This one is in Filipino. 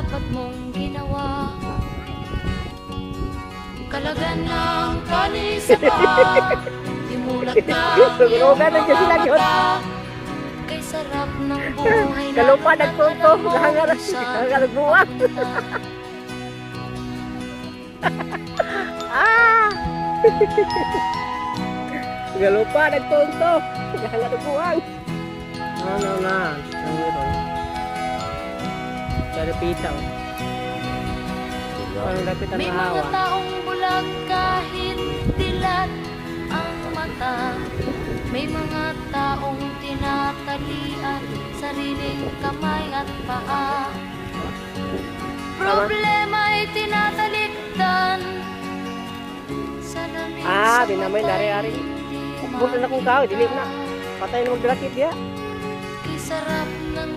dapat mong ginawa. Kalagan ng kanin sa paa, imulat ng iyong mga mata. Kay sarap ng buhay na Kalupa nagtuto, nagbuwag. nagbuwag. Ah! Galupa nagtunto, nagbuwag. Ano na, ano ito? Sarapita. Ang lapit ang May mga hawa. taong bulag kahit dilat ang mata. May mga taong tinatalian sariling kamay at paa. Problema ay tinatalikdan sa lamig sa Binamay mata'y nari-ari. hindi Bukan na kung kao, dilim na. makita. Patay na magdrakit ya. Kay sarap ng